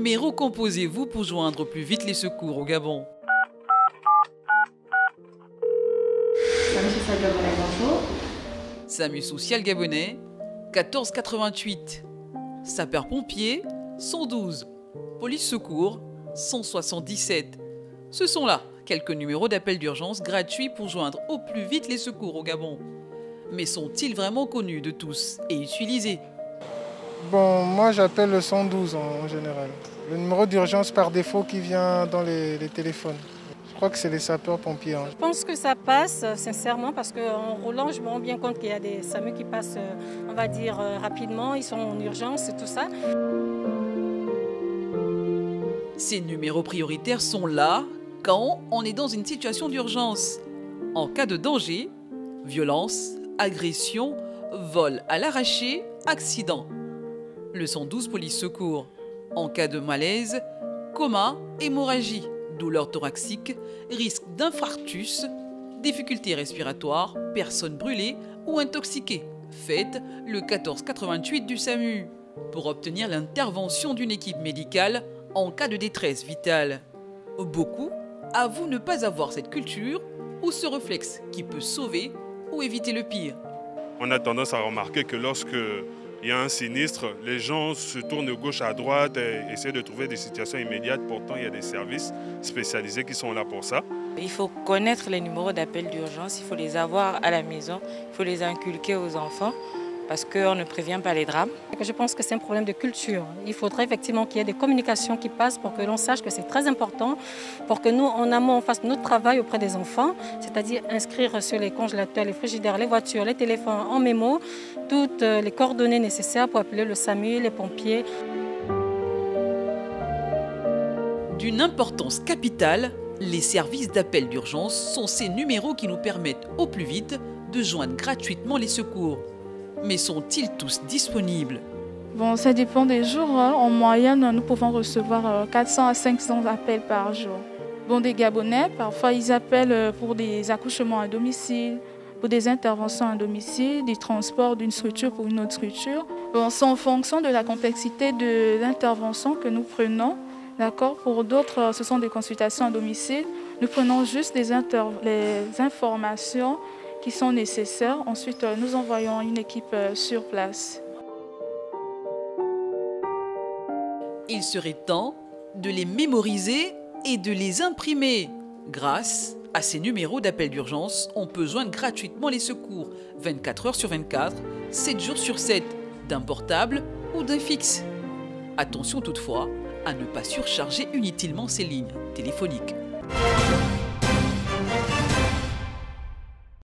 numéro composez-vous pour joindre au plus vite les secours au Gabon? SAMU social gabonais 1488, sapeurs-pompiers 112, police secours 177. Ce sont là quelques numéros d'appel d'urgence gratuits pour joindre au plus vite les secours au Gabon. Mais sont-ils vraiment connus de tous et utilisés? Bon, moi j'appelle le 112 en général. Le numéro d'urgence par défaut qui vient dans les téléphones. Je crois que c'est les sapeurs-pompiers. Je pense que ça passe, sincèrement, parce qu'en roulant, je me rends bien compte qu'il y a des SAMU qui passent, on va dire, rapidement. Ils sont en urgence et tout ça. Ces numéros prioritaires sont là quand on est dans une situation d'urgence. En cas de danger, violence, agression, vol à l'arraché, accident. Le 112 police secours. En cas de malaise, coma, hémorragie, douleur thoracique, risque d'infarctus, difficultés respiratoires, personnes brûlées ou intoxiquées. Faites le 1488 du SAMU pour obtenir l'intervention d'une équipe médicale en cas de détresse vitale. Beaucoup avouent ne pas avoir cette culture ou ce réflexe qui peut sauver ou éviter le pire. On a tendance à remarquer que lorsque il y a un sinistre, les gens se tournent de gauche à droite et essaient de trouver des situations immédiates. Pourtant, il y a des services spécialisés qui sont là pour ça. Il faut connaître les numéros d'appel d'urgence, il faut les avoir à la maison, il faut les inculquer aux enfants parce qu'on ne prévient pas les drames. Je pense que c'est un problème de culture. Il faudrait effectivement qu'il y ait des communications qui passent pour que l'on sache que c'est très important, pour que nous, en amont, on fasse notre travail auprès des enfants, c'est-à-dire inscrire sur les congélateurs, les frigidaires, les voitures, les téléphones en mémo, toutes les coordonnées nécessaires pour appeler le SAMU, les pompiers. D'une importance capitale, les services d'appel d'urgence sont ces numéros qui nous permettent au plus vite de joindre gratuitement les secours. Mais sont-ils tous disponibles? Bon, ça dépend des jours. En moyenne, nous pouvons recevoir 400 à 500 appels par jour. Bon, des Gabonais, parfois ils appellent pour des accouchements à domicile, pour des interventions à domicile, des transports d'une structure pour une autre structure. Bon, c'est en fonction de la complexité de l'intervention que nous prenons. D'accord. Pour d'autres, ce sont des consultations à domicile. Nous prenons juste les informations qui sont nécessaires. Ensuite, nous envoyons une équipe sur place. Il serait temps de les mémoriser et de les imprimer. Grâce à ces numéros d'appel d'urgence, on peut joindre gratuitement les secours 24 heures sur 24, 7 jours sur 7, d'un portable ou d'un fixe. Attention toutefois à ne pas surcharger inutilement ces lignes téléphoniques.